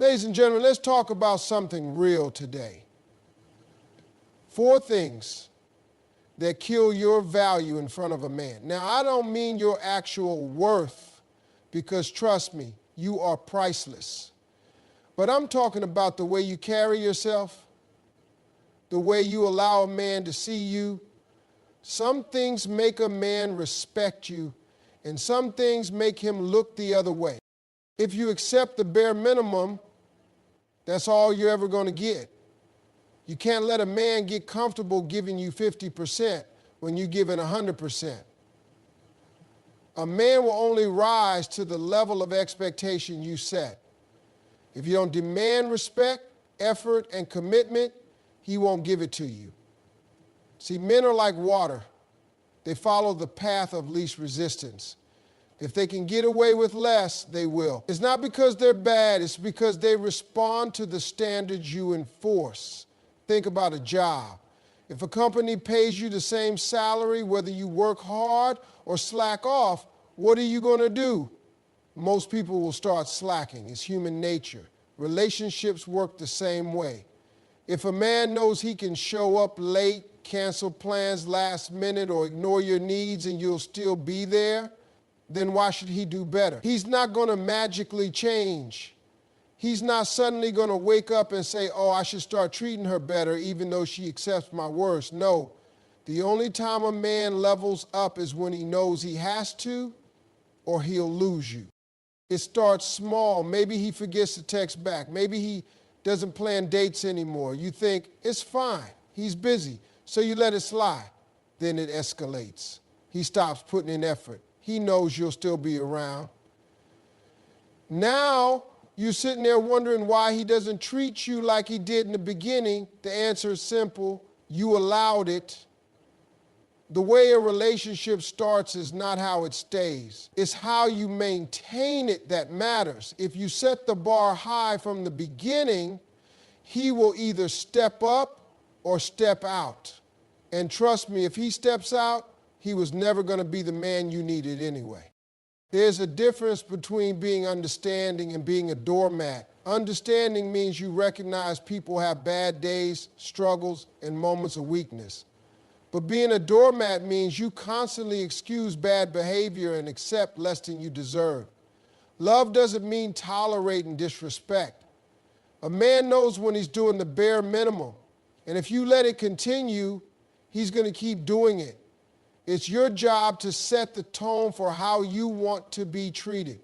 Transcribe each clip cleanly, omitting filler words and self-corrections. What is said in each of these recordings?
Ladies and gentlemen, let's talk about something real today. 4 things that kill your value in front of a man. Now, I don't mean your actual worth, because trust me, you are priceless. But I'm talking about the way you carry yourself, the way you allow a man to see you. Some things make a man respect you, and some things make him look the other way. If you accept the bare minimum, that's all you're ever going to get. You can't let a man get comfortable giving you 50% when you're giving 100%. A man will only rise to the level of expectation you set. If you don't demand respect, effort, and commitment, he won't give it to you. See, men are like water. They follow the path of least resistance. If they can get away with less, they will. It's not because they're bad, it's because they respond to the standards you enforce. Think about a job. If a company pays you the same salary, whether you work hard or slack off, what are you going to do? Most people will start slacking. It's human nature. Relationships work the same way. If a man knows he can show up late, cancel plans last minute, or ignore your needs and you'll still be there, then why should he do better? He's not going to magically change. He's not suddenly going to wake up and say, oh, I should start treating her better even though she accepts my worst. No. The only time a man levels up is when he knows he has to, or he'll lose you. It starts small. Maybe he forgets to text back. Maybe he doesn't plan dates anymore. You think, it's fine. He's busy. So you let it slide. Then it escalates. He stops putting in effort. He knows you'll still be around. Now you're sitting there wondering why he doesn't treat you like he did in the beginning. The answer is simple. You allowed it. The way a relationship starts is not how it stays. It's how you maintain it that matters. If you set the bar high from the beginning, he will either step up or step out. And trust me, if he steps out, he was never going to be the man you needed anyway. There's a difference between being understanding and being a doormat. Understanding means you recognize people have bad days, struggles, and moments of weakness. But being a doormat means you constantly excuse bad behavior and accept less than you deserve. Love doesn't mean tolerating disrespect. A man knows when he's doing the bare minimum. And if you let it continue, he's going to keep doing it. It's your job to set the tone for how you want to be treated.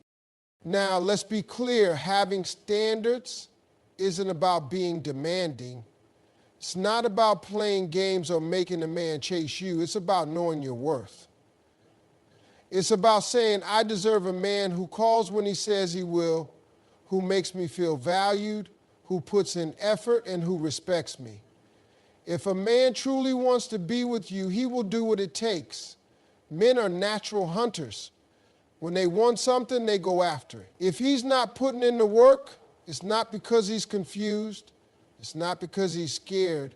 Now, let's be clear, having standards isn't about being demanding. It's not about playing games or making a man chase you. It's about knowing your worth. It's about saying, I deserve a man who calls when he says he will, who makes me feel valued, who puts in effort, and who respects me. If a man truly wants to be with you, he will do what it takes. Men are natural hunters. When they want something, they go after it. If he's not putting in the work, it's not because he's confused. It's not because he's scared.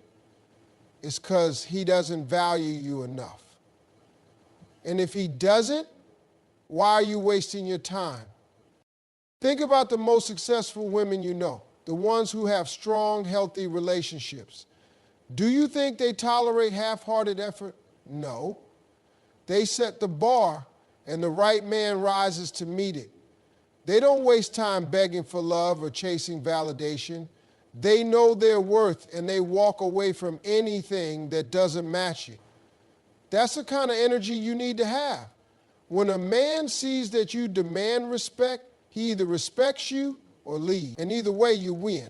It's because he doesn't value you enough. And if he doesn't, why are you wasting your time? Think about the most successful women you know, the ones who have strong, healthy relationships. Do you think they tolerate half-hearted effort? No. They set the bar, and the right man rises to meet it. They don't waste time begging for love or chasing validation. They know their worth, and they walk away from anything that doesn't match it. That's the kind of energy you need to have. When a man sees that you demand respect, he either respects you or leaves, and either way you win.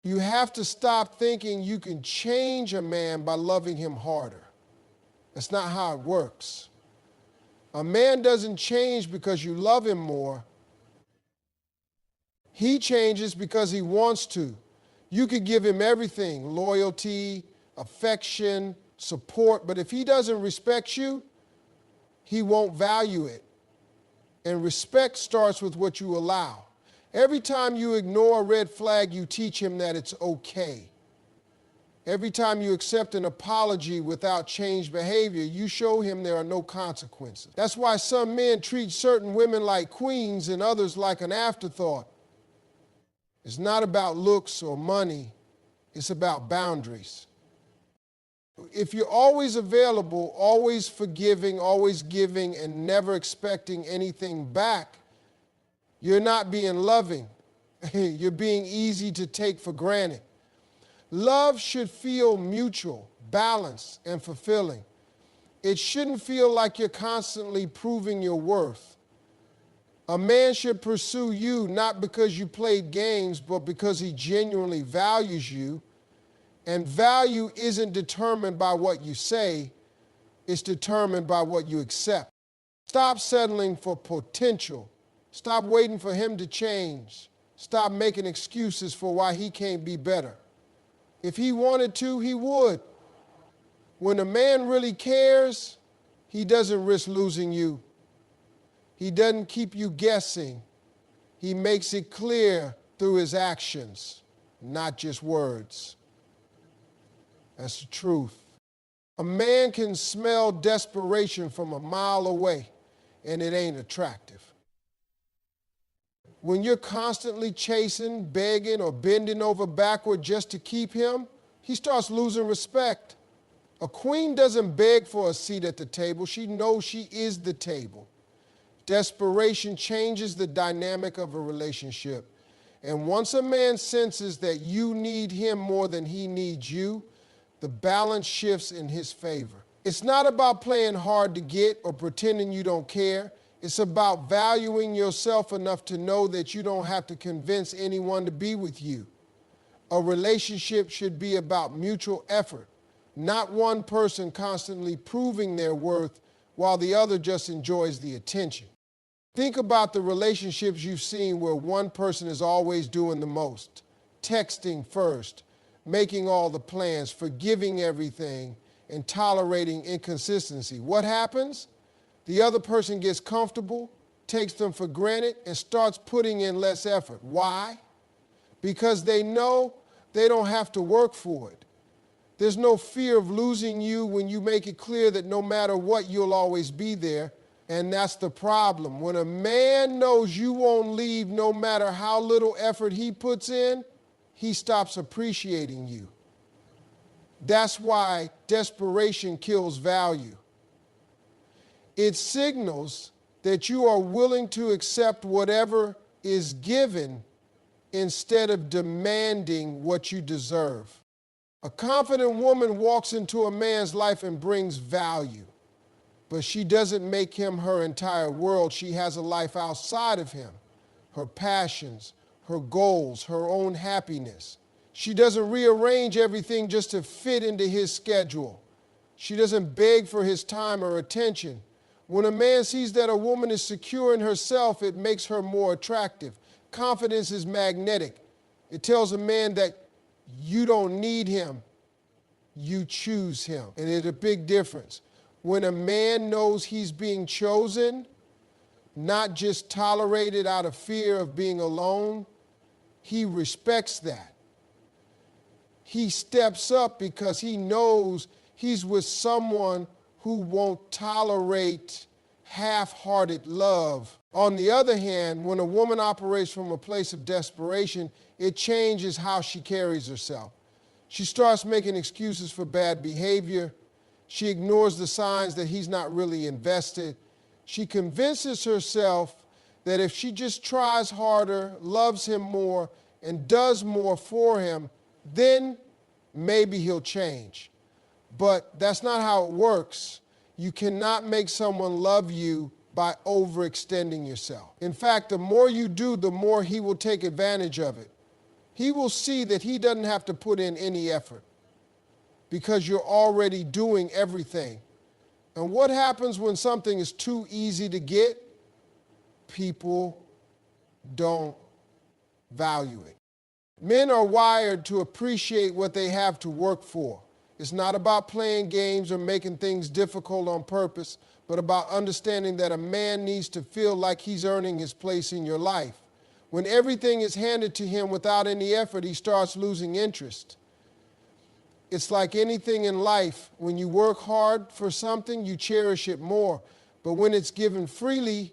You have to stop thinking you can change a man by loving him harder. That's not how it works. A man doesn't change because you love him more. He changes because he wants to. You could give him everything, loyalty, affection, support, but if he doesn't respect you, he won't value it. And respect starts with what you allow. Every time you ignore a red flag, you teach him that it's okay. Every time you accept an apology without changed behavior, you show him there are no consequences. That's why some men treat certain women like queens and others like an afterthought. It's not about looks or money. It's about boundaries. If you're always available, always forgiving, always giving, and never expecting anything back, you're not being loving. You're being easy to take for granted. Love should feel mutual, balanced, and fulfilling. It shouldn't feel like you're constantly proving your worth. A man should pursue you not because you played games, but because he genuinely values you. And value isn't determined by what you say, it's determined by what you accept. Stop settling for potential. Stop waiting for him to change. Stop making excuses for why he can't be better. If he wanted to, he would. When a man really cares, he doesn't risk losing you. He doesn't keep you guessing. He makes it clear through his actions, not just words. That's the truth. A man can smell desperation from a mile away, and it ain't attractive. When you're constantly chasing, begging, or bending over backward just to keep him, he starts losing respect. A queen doesn't beg for a seat at the table. She knows she is the table. Desperation changes the dynamic of a relationship. And once a man senses that you need him more than he needs you, the balance shifts in his favor. It's not about playing hard to get or pretending you don't care. It's about valuing yourself enough to know that you don't have to convince anyone to be with you. A relationship should be about mutual effort, not one person constantly proving their worth while the other just enjoys the attention. Think about the relationships you've seen where one person is always doing the most, texting first, making all the plans, forgiving everything, and tolerating inconsistency. What happens? The other person gets comfortable, takes them for granted, and starts putting in less effort. Why? Because they know they don't have to work for it. There's no fear of losing you when you make it clear that no matter what, you'll always be there. And that's the problem. When a man knows you won't leave no matter how little effort he puts in, he stops appreciating you. That's why desperation kills value. It signals that you are willing to accept whatever is given instead of demanding what you deserve. A confident woman walks into a man's life and brings value, but she doesn't make him her entire world. She has a life outside of him, her passions, her goals, her own happiness. She doesn't rearrange everything just to fit into his schedule. She doesn't beg for his time or attention. When a man sees that a woman is secure in herself, it makes her more attractive. Confidence is magnetic. It tells a man that you don't need him, you choose him. And there's a big difference. When a man knows he's being chosen, not just tolerated out of fear of being alone, he respects that. He steps up because he knows he's with someone who won't tolerate half-hearted love. On the other hand, when a woman operates from a place of desperation, it changes how she carries herself. She starts making excuses for bad behavior. She ignores the signs that he's not really invested. She convinces herself that if she just tries harder, loves him more, and does more for him, then maybe he'll change. But that's not how it works. You cannot make someone love you by overextending yourself. In fact, the more you do, the more he will take advantage of it. He will see that he doesn't have to put in any effort because you're already doing everything. And what happens when something is too easy to get? People don't value it. Men are wired to appreciate what they have to work for. It's not about playing games or making things difficult on purpose, but about understanding that a man needs to feel like he's earning his place in your life. When everything is handed to him without any effort, he starts losing interest. It's like anything in life. When you work hard for something, you cherish it more. But when it's given freely,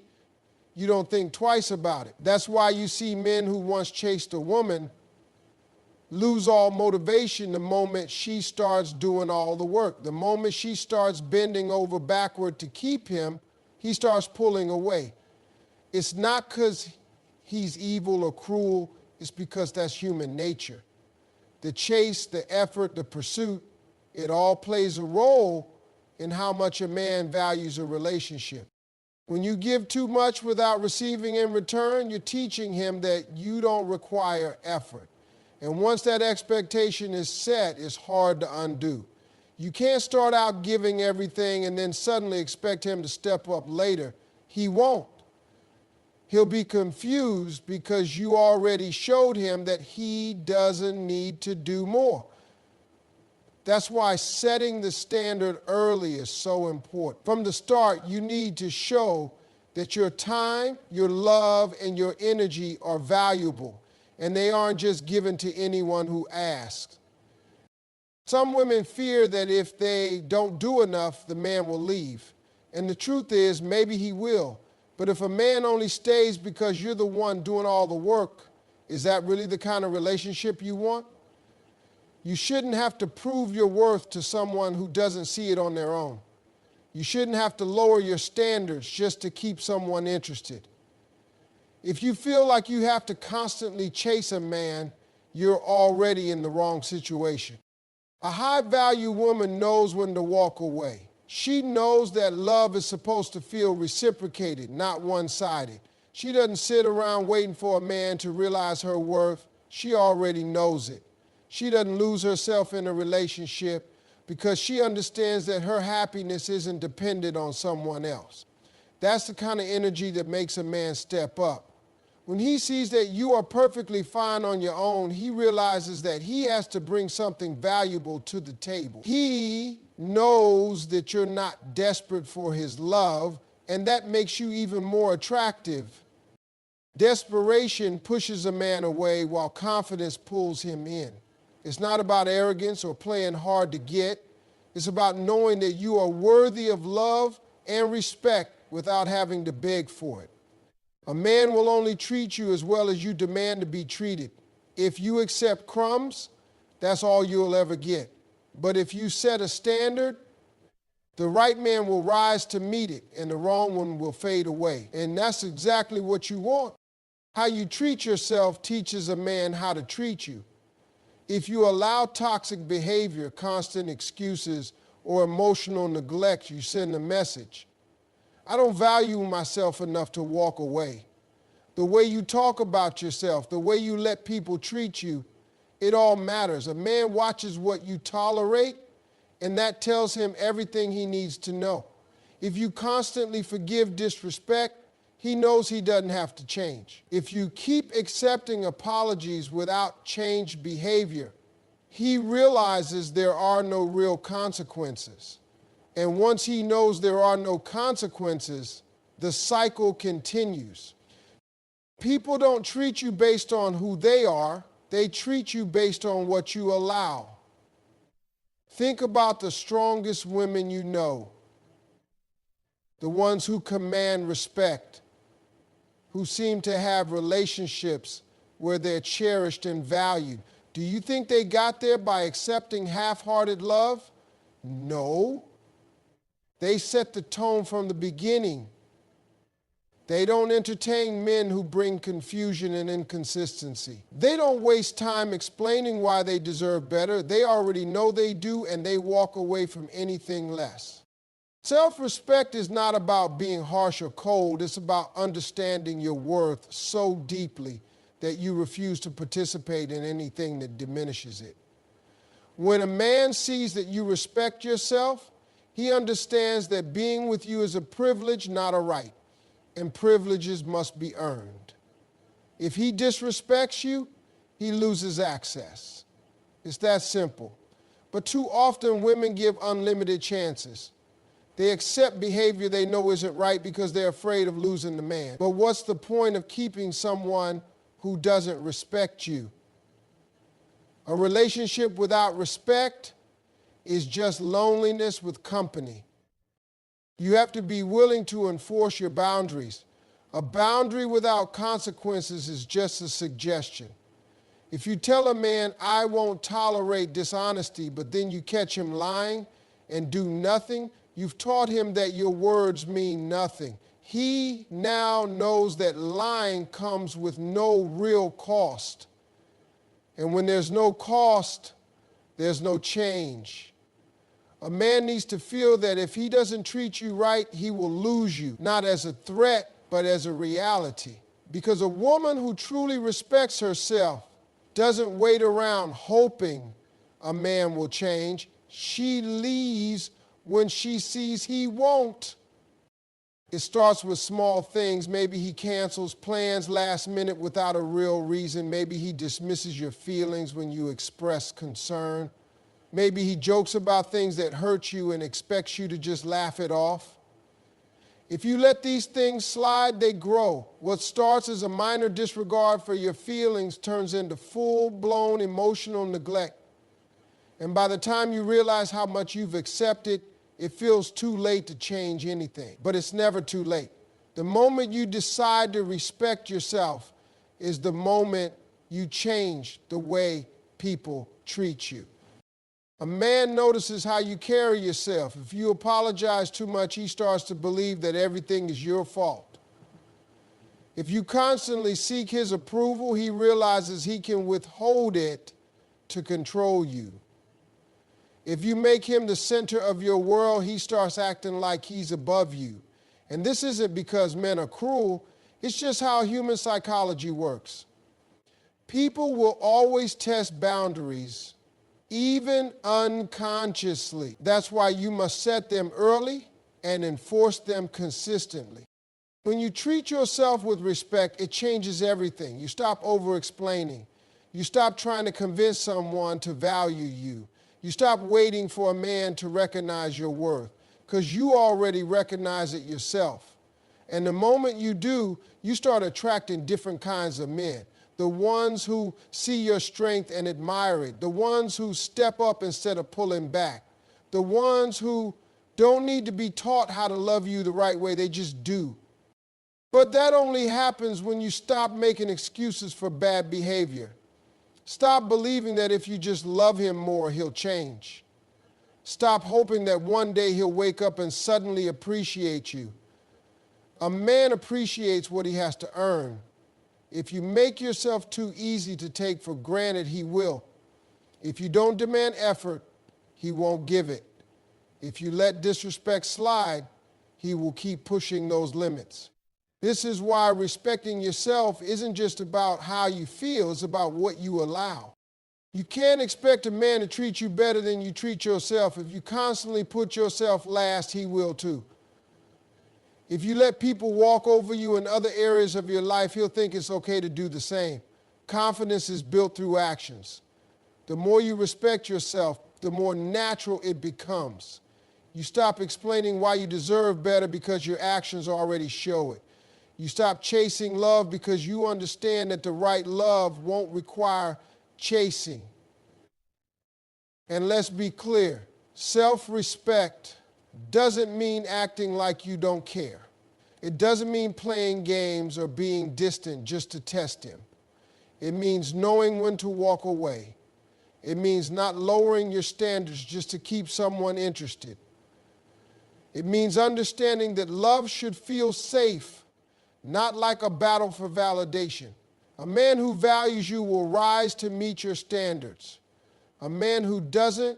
you don't think twice about it. That's why you see men who once chased a woman lose all motivation the moment she starts doing all the work. The moment she starts bending over backward to keep him, he starts pulling away. It's not because he's evil or cruel, it's because that's human nature. The chase, the effort, the pursuit, it all plays a role in how much a man values a relationship. When you give too much without receiving in return, you're teaching him that you don't require effort. And once that expectation is set, it's hard to undo. You can't start out giving everything and then suddenly expect him to step up later. He won't. He'll be confused because you already showed him that he doesn't need to do more. That's why setting the standard early is so important. From the start, you need to show that your time, your love, and your energy are valuable, and they aren't just given to anyone who asks. Some women fear that if they don't do enough, the man will leave. And the truth is, maybe he will. But if a man only stays because you're the one doing all the work, is that really the kind of relationship you want? You shouldn't have to prove your worth to someone who doesn't see it on their own. You shouldn't have to lower your standards just to keep someone interested. If you feel like you have to constantly chase a man, you're already in the wrong situation. A high-value woman knows when to walk away. She knows that love is supposed to feel reciprocated, not one-sided. She doesn't sit around waiting for a man to realize her worth. She already knows it. She doesn't lose herself in a relationship because she understands that her happiness isn't dependent on someone else. That's the kind of energy that makes a man step up. When he sees that you are perfectly fine on your own, he realizes that he has to bring something valuable to the table. He knows that you're not desperate for his love, and that makes you even more attractive. Desperation pushes a man away while confidence pulls him in. It's not about arrogance or playing hard to get. It's about knowing that you are worthy of love and respect without having to beg for it. A man will only treat you as well as you demand to be treated. If you accept crumbs, that's all you'll ever get. But if you set a standard, the right man will rise to meet it and the wrong one will fade away. And that's exactly what you want. How you treat yourself teaches a man how to treat you. If you allow toxic behavior, constant excuses, or emotional neglect, you send a message. I don't value myself enough to walk away. The way you talk about yourself, the way you let people treat you, it all matters. A man watches what you tolerate, and that tells him everything he needs to know. If you constantly forgive disrespect, he knows he doesn't have to change. If you keep accepting apologies without changed behavior, he realizes there are no real consequences. And once he knows there are no consequences, the cycle continues. People don't treat you based on who they are. They treat you based on what you allow. Think about the strongest women you know, the ones who command respect, who seem to have relationships where they're cherished and valued. Do you think they got there by accepting half-hearted love? No. They set the tone from the beginning. They don't entertain men who bring confusion and inconsistency. They don't waste time explaining why they deserve better. They already know they do, and they walk away from anything less. Self-respect is not about being harsh or cold. It's about understanding your worth so deeply that you refuse to participate in anything that diminishes it. When a man sees that you respect yourself, he understands that being with you is a privilege, not a right, and privileges must be earned. If he disrespects you, he loses access. It's that simple. But too often women give unlimited chances. They accept behavior they know isn't right because they're afraid of losing the man. But what's the point of keeping someone who doesn't respect you? A relationship without respect is just loneliness with company. You have to be willing to enforce your boundaries. A boundary without consequences is just a suggestion. If you tell a man, I won't tolerate dishonesty, but then you catch him lying and do nothing, you've taught him that your words mean nothing. He now knows that lying comes with no real cost. And when there's no cost, there's no change. A man needs to feel that if he doesn't treat you right, he will lose you, not as a threat, but as a reality. Because a woman who truly respects herself doesn't wait around hoping a man will change. She leaves when she sees he won't. It starts with small things. Maybe he cancels plans last minute without a real reason. Maybe he dismisses your feelings when you express concern. Maybe he jokes about things that hurt you and expects you to just laugh it off. If you let these things slide, they grow. What starts as a minor disregard for your feelings turns into full-blown emotional neglect. And by the time you realize how much you've accepted, it feels too late to change anything. But it's never too late. The moment you decide to respect yourself is the moment you change the way people treat you. A man notices how you carry yourself. If you apologize too much, he starts to believe that everything is your fault. If you constantly seek his approval, he realizes he can withhold it to control you. If you make him the center of your world, he starts acting like he's above you. And this isn't because men are cruel, it's just how human psychology works. People will always test boundaries, even unconsciously. That's why you must set them early and enforce them consistently. When you treat yourself with respect, it changes everything. You stop over-explaining. You stop trying to convince someone to value you. You stop waiting for a man to recognize your worth, because you already recognize it yourself. And the moment you do, you start attracting different kinds of men. The ones who see your strength and admire it. The ones who step up instead of pulling back. The ones who don't need to be taught how to love you the right way, they just do. But that only happens when you stop making excuses for bad behavior. Stop believing that if you just love him more, he'll change. Stop hoping that one day he'll wake up and suddenly appreciate you. A man appreciates what he has to earn. If you make yourself too easy to take for granted, he will. If you don't demand effort, he won't give it. If you let disrespect slide, he will keep pushing those limits. This is why respecting yourself isn't just about how you feel, it's about what you allow. You can't expect a man to treat you better than you treat yourself. If you constantly put yourself last, he will too. If you let people walk over you in other areas of your life, he'll think it's okay to do the same. Confidence is built through actions. The more you respect yourself, the more natural it becomes. You stop explaining why you deserve better because your actions already show it. You stop chasing love because you understand that the right love won't require chasing. And let's be clear, self-respect doesn't mean acting like you don't care. It doesn't mean playing games or being distant just to test him. It means knowing when to walk away. It means not lowering your standards just to keep someone interested. It means understanding that love should feel safe, not like a battle for validation. A man who values you will rise to meet your standards. A man who doesn't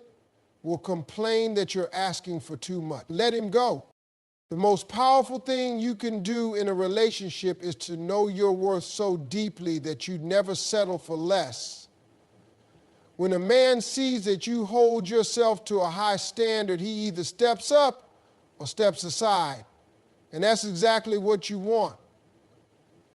will complain that you're asking for too much. Let him go. The most powerful thing you can do in a relationship is to know your worth so deeply that you never settle for less. When a man sees that you hold yourself to a high standard, he either steps up or steps aside. And that's exactly what you want.